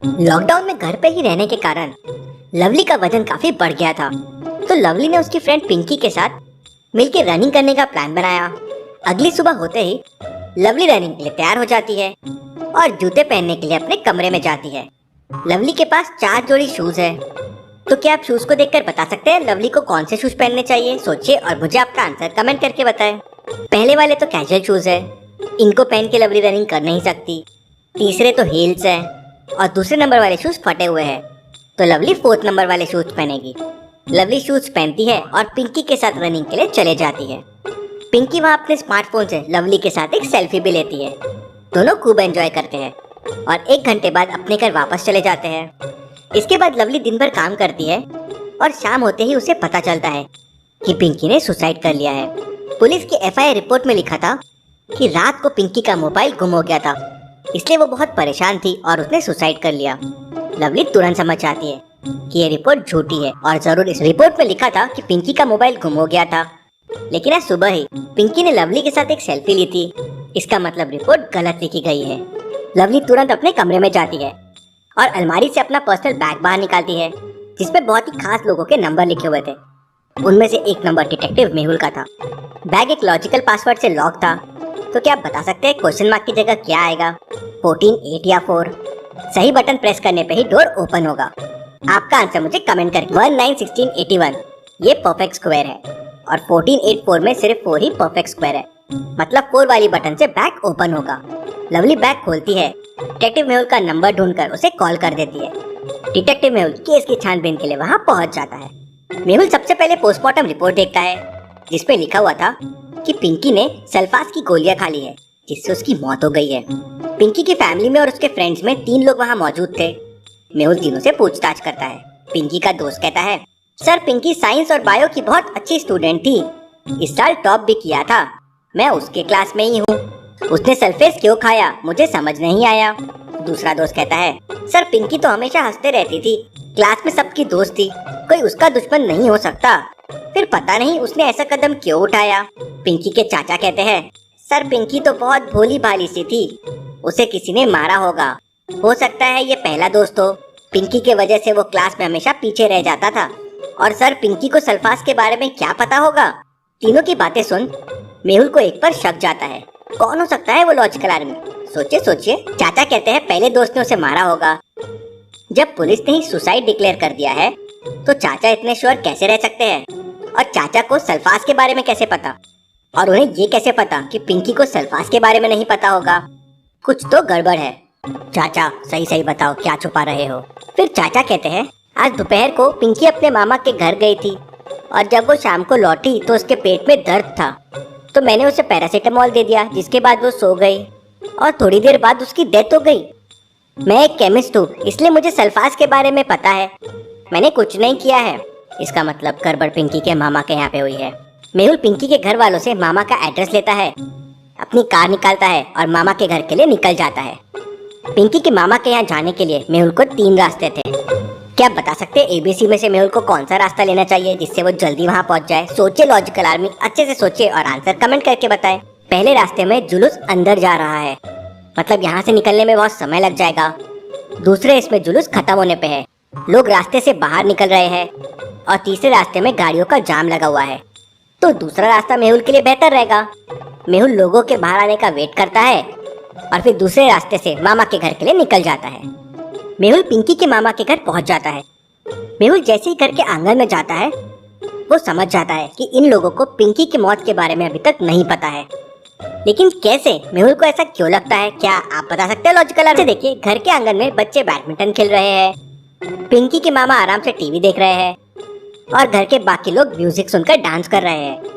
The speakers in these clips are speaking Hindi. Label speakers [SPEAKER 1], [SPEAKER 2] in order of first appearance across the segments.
[SPEAKER 1] लॉकडाउन में घर पे ही रहने के कारण लवली का वजन काफी बढ़ गया था। तो लवली ने उसकी फ्रेंड पिंकी के साथ मिलकर रनिंग करने का प्लान बनाया। अगली सुबह होते ही लवली रनिंग के लिए तैयार हो जाती है और जूते पहनने के लिए अपने कमरे में जाती है। लवली के पास 4 जोड़ी शूज है। तो क्या आप शूज को देखकर बता सकते हैं लवली को कौन से शूज पहनने चाहिए? सोचिए और मुझे आपका आंसर कमेंट करके बताएं। पहले वाले तो कैजुअल शूज है, इनको पहन के लवली रनिंग कर नहीं सकती। तीसरे तो हील्स है और दूसरे नंबर वाले शूज फटे हुए हैं, तो लवली 4th नंबर वाले शूज पहनेगी। लवली शूज पहनती है और पिंकी के साथ रनिंग के लिए चले जाती है। पिंकी वहाँ अपने स्मार्टफोन से लवली के साथ एक सेल्फी भी लेती है। दोनों खूब एंजॉय करते हैं और 1 घंटे बाद अपने घर वापस चले जाते हैं। इसके बाद लवली दिन भर काम करती है और शाम होते ही उसे पता चलता है कि पिंकी ने सुसाइड कर लिया है। पुलिस की FIR रिपोर्ट में लिखा था कि रात को पिंकी का मोबाइल गुम हो गया था, इसलिए वो बहुत परेशान थी और उसने सुसाइड कर लिया। लवली तुरंत समझ जाती है कि ये रिपोर्ट झूठी है और जरूर इस रिपोर्ट में लिखा था कि पिंकी का मोबाइल गुम हो गया था। लेकिन आज सुबह ही पिंकी ने लवली के साथ एक सेल्फी ली थी, इसका मतलब रिपोर्ट गलत लिखी गई है। लवली तुरंत अपने कमरे में जाती है और अलमारी से अपना पर्सनल बैग बाहर निकालती है, जिसमें बहुत ही खास लोगों के नंबर लिखे हुए थे। उनमें से एक नंबर डिटेक्टिव मेहुल का था। बैग एक लॉजिकल पासवर्ड से लॉक था। तो क्या आप बता सकते हैं क्वेश्चन मार्क की जगह क्या आएगा? 14, 8 या 4? सही बटन प्रेस करने पे ही डोर ओपन होगा। आपका आंसर मुझे कमेंट करके 19, 16, 81 ये परफेक्ट स्क्वायर है और 14, 8, 4 में सिर्फ 4 ही परफेक्ट स्क्वायर है, मतलब 4 वाली बटन से बैग ओपन होगा। लवली बैग खोलती है, डिटेक्टिव मेहुल का नंबर ढूंढकर उसे कॉल कर देती है। डिटेक्टिव मेहुल केस की छानबीन के लिए वहां पहुंच जाता है। मेहुल सबसे पहले पोस्टमार्टम रिपोर्ट देखता है, जिसपे लिखा हुआ था कि पिंकी ने सल्फास की गोलियां खा ली है, जिससे उसकी मौत हो गई है। पिंकी की फैमिली में और उसके फ्रेंड्स में 3 लोग वहां मौजूद थे। मेहुल तीनों से पूछताछ करता है। पिंकी का दोस्त कहता है, सर पिंकी साइंस और बायो की बहुत अच्छी स्टूडेंट थी, इस साल टॉप भी किया था, मैं उसके क्लास में ही हूँ। उसने सल्फेस क्यों खाया मुझे समझ नहीं आया। दूसरा दोस्त कहता है, सर पिंकी तो हमेशा हंसते रहती थी, क्लास में सबकी दोस्त थी, कोई उसका दुश्मन नहीं हो सकता, फिर पता नहीं उसने ऐसा कदम क्यों उठाया। पिंकी के चाचा कहते हैं, सर पिंकी तो बहुत भोली भाली सी थी, उसे किसी ने मारा होगा, हो सकता है ये पहला दोस्त हो, पिंकी के वजह से वो क्लास में हमेशा पीछे रह जाता था। और सर पिंकी को सल्फास के बारे में क्या पता होगा? तीनों की बातें सुन मेहुल को एक पर शक जाता है, कौन हो सकता है वो लॉजिकल आदमी? सोचिए सोचिए। चाचा कहते हैं पहले दोस्त ने उसे मारा होगा। जब पुलिस ने ही सुसाइड डिक्लेयर कर दिया है तो चाचा इतने श्योर कैसे रह सकते हैं? और चाचा को सल्फास के बारे में कैसे पता? और उन्हें ये कैसे पता कि पिंकी को सल्फास के बारे में नहीं पता होगा? कुछ तो गड़बड़ है। चाचा सही सही बताओ क्या छुपा रहे हो? फिर चाचा कहते हैं, आज दोपहर को पिंकी अपने मामा के घर गई थी और जब वो शाम को लौटी तो उसके पेट में दर्द था, तो मैंने उसे पैरासीटामोल दे दिया, जिसके बाद वो सो गई और थोड़ी देर बाद उसकी डेथ हो गई। मैं एक केमिस्ट हूँ, इसलिए मुझे सल्फास के बारे में पता है, मैंने कुछ नहीं किया है। इसका मतलब गड़बड़ पिंकी के मामा के यहाँ पे हुई है। मेहुल पिंकी के घर वालों से मामा का एड्रेस लेता है, अपनी कार निकालता है और मामा के घर के लिए निकल जाता है। पिंकी के मामा के यहाँ जाने के लिए मेहुल को 3 रास्ते थे। क्या आप बता सकते हैं ABC में से मेहुल को कौन सा रास्ता लेना चाहिए जिससे वो जल्दी वहाँ पहुँच जाए? सोचिए लॉजिकल आर्मी, अच्छे से सोचिए और आंसर कमेंट करके बताएं। पहले रास्ते में जुलूस अंदर जा रहा है, मतलब यहाँ से निकलने में बहुत समय लग जाएगा। दूसरे इसमें जुलूस खत्म होने पे है, लोग रास्ते से बाहर निकल रहे हैं। और तीसरे रास्ते में गाड़ियों का जाम लगा हुआ है, तो दूसरा रास्ता मेहुल के लिए बेहतर रहेगा। मेहुल लोगों के बाहर आने का वेट करता है और फिर दूसरे रास्ते से मामा के घर के लिए निकल जाता है। मेहुल पिंकी के मामा के घर पहुंच जाता है। मेहुल जैसे ही घर के आंगन में जाता है वो समझ जाता है कि इन लोगों को पिंकी की मौत के बारे में अभी तक नहीं पता है। लेकिन कैसे? मेहुल को ऐसा क्यों लगता है? क्या आप बता सकते हैं लॉजिकल आंसर? देखिए, घर के आंगन में बच्चे बैडमिंटन खेल रहे हैं, पिंकी के मामा आराम से टीवी देख रहे हैं और घर के बाकी लोग म्यूजिक सुनकर डांस कर रहे हैं।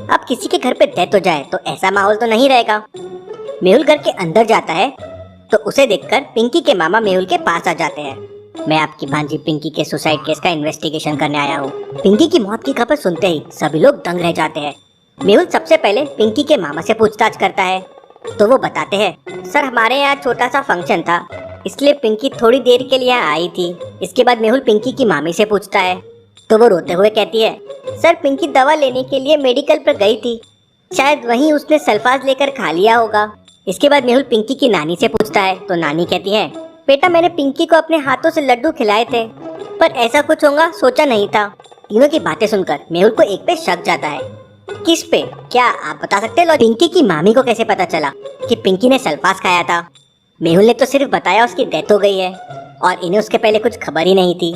[SPEAKER 1] अब किसी के घर पे डेथ हो जाए तो ऐसा माहौल तो नहीं रहेगा। मेहुल घर के अंदर जाता है तो उसे देखकर पिंकी के मामा मेहुल के पास आ जाते हैं। मैं आपकी भांजी पिंकी के सुसाइड केस का इन्वेस्टिगेशन करने आया हूँ। पिंकी की मौत की खबर सुनते ही सभी लोग दंग रह जाते हैं। मेहुल सबसे पहले पिंकी के मामा से पूछताछ करता है तो वो बताते हैं, सर हमारे यहाँ छोटा सा फंक्शन था, इसलिए पिंकी थोड़ी देर के लिए यहाँ आई थी। इसके बाद मेहुल पिंकी की मामी से पूछता है तो वो रोते हुए कहती है, सर पिंकी दवा लेने के लिए मेडिकल पर गई थी, शायद वहीं उसने सल्फास लेकर खा लिया होगा। इसके बाद मेहुल पिंकी की नानी से पूछता है तो नानी कहती है, बेटा मैंने पिंकी को अपने हाथों से लड्डू खिलाए थे, पर ऐसा कुछ होगा सोचा नहीं था। तीनों की बातें सुनकर मेहुल को एक पे शक जाता है। किस पे? क्या आप बता सकते हैं? पिंकी की मामी को कैसे पता चला कि पिंकी ने सल्फास खाया था? मेहुल ने तो सिर्फ बताया उसकी डेथ हो गई है और इन्हें उसके पहले कुछ खबर ही नहीं थी।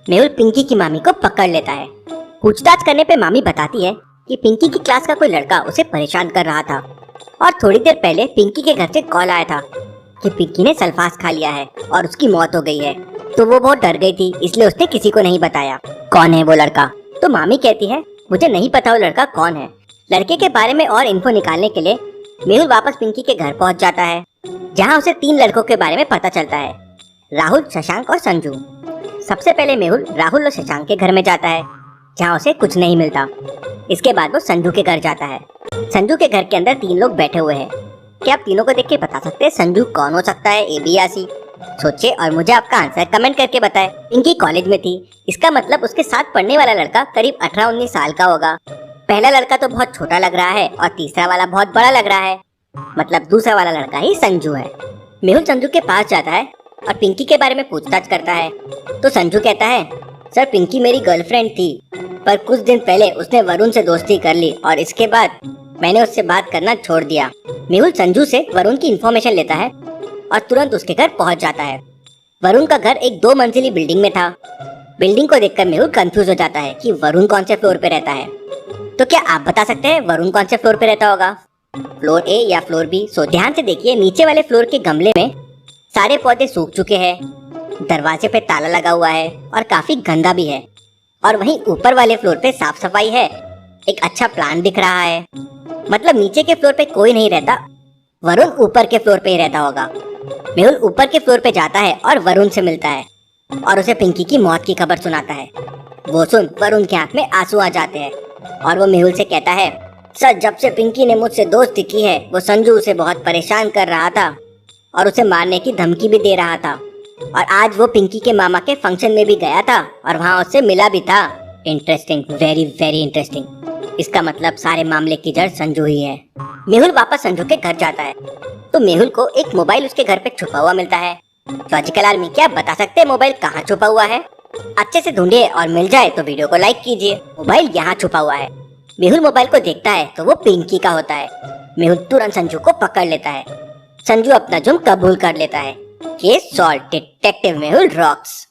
[SPEAKER 1] मेहुल पिंकी की मामी को पकड़ लेता है। पूछताछ करने पे मामी बताती है कि पिंकी की क्लास का कोई लड़का उसे परेशान कर रहा था और थोड़ी देर पहले पिंकी के घर से कॉल आया था कि पिंकी ने सल्फास खा लिया है और उसकी मौत हो गई है। तो वो बहुत डर गई थी, इसलिए उसने किसी को नहीं बताया। कौन है वो लड़का? तो मामी कहती है मुझे नहीं पता वो लड़का कौन है। लड़के के बारे में और इन्फो निकालने के लिए मेहुल वापस पिंकी के घर पहुंच जाता है, जहां उसे 3 लड़कों के बारे में पता चलता है, राहुल, शशांक और संजू। सबसे पहले मेहुल राहुल और शशांक के घर में जाता है, जहाँ उसे कुछ नहीं मिलता। इसके बाद वो संजू के घर जाता है। संजू के घर के अंदर 3 लोग बैठे हुए हैं। क्या आप तीनों को देख के बता सकते हैं संजू कौन हो सकता है? ए बी या सी? सोचिए और मुझे आपका आंसर कमेंट करके बताएं। पिंकी कॉलेज में थी, इसका मतलब उसके साथ पढ़ने वाला लड़का करीब 18-19 साल का होगा। पहला लड़का तो बहुत छोटा लग रहा है और तीसरा वाला बहुत बड़ा लग रहा है, मतलब दूसरा वाला लड़का ही संजू है। मेहुल संजू के पास जाता है और पिंकी के बारे में पूछताछ करता है। तो संजू कहता है सर पिंकी मेरी गर्लफ्रेंड थी, पर कुछ दिन पहले उसने वरुण से दोस्ती कर ली और इसके बाद मैंने उससे बात करना छोड़ दिया। मेहुल संजू से वरुण की इन्फॉर्मेशन लेता है और तुरंत उसके घर पहुंच जाता है। वरुण का घर एक 2 मंजिली बिल्डिंग में था। बिल्डिंग को देखकर मेहुल कंफ्यूज हो जाता है कि वरुण कौन से फ्लोर पे रहता है। तो क्या आप बता सकते हैं वरुण कौन से फ्लोर पे रहता होगा? फ्लोर ए या फ्लोर बी? सो ध्यान से देखिए, नीचे वाले फ्लोर के गमले में सारे पौधे सूख चुके हैं, दरवाजे पे ताला लगा हुआ है और काफी गंदा भी है। और वहीं ऊपर वाले फ्लोर पे साफ सफाई है, एक अच्छा प्लान दिख रहा है। मतलब नीचे के फ्लोर पे कोई नहीं रहता, वरुण ऊपर के फ्लोर पे ही रहता होगा। मेहुल ऊपर के फ्लोर पे जाता है और वरुण से मिलता है और उसे पिंकी की मौत की खबर सुनाता है। वो सुन वरुण की आंख में आंसू आ जाते हैं और वो मेहुल से कहता है सर जब से पिंकी ने मुझसे दोस्ती की है वो संजू उसे बहुत परेशान कर रहा था और उसे मारने की धमकी भी दे रहा था, और आज वो पिंकी के मामा के फंक्शन में भी गया था और वहाँ उससे मिला भी था। Interesting, very very interesting. इसका मतलब सारे मामले की जड़ संजू ही है। मेहुल वापस संजू के घर जाता है तो मेहुल को एक मोबाइल उसके घर पे छुपा हुआ मिलता है। लॉजिकल आर्मी, क्या आप बता सकते हैं मोबाइल कहाँ छुपा हुआ है? अच्छे से ढूंढिए और मिल जाए तो वीडियो को लाइक कीजिए। मोबाइल यहाँ छुपा हुआ है। मेहुल मोबाइल को देखता है तो वो पिंकी का होता है। मेहुल तुरंत संजू को पकड़ लेता है। संजू अपना जुर्म कबूल कर लेता है। Case solve, detective Mehul rocks.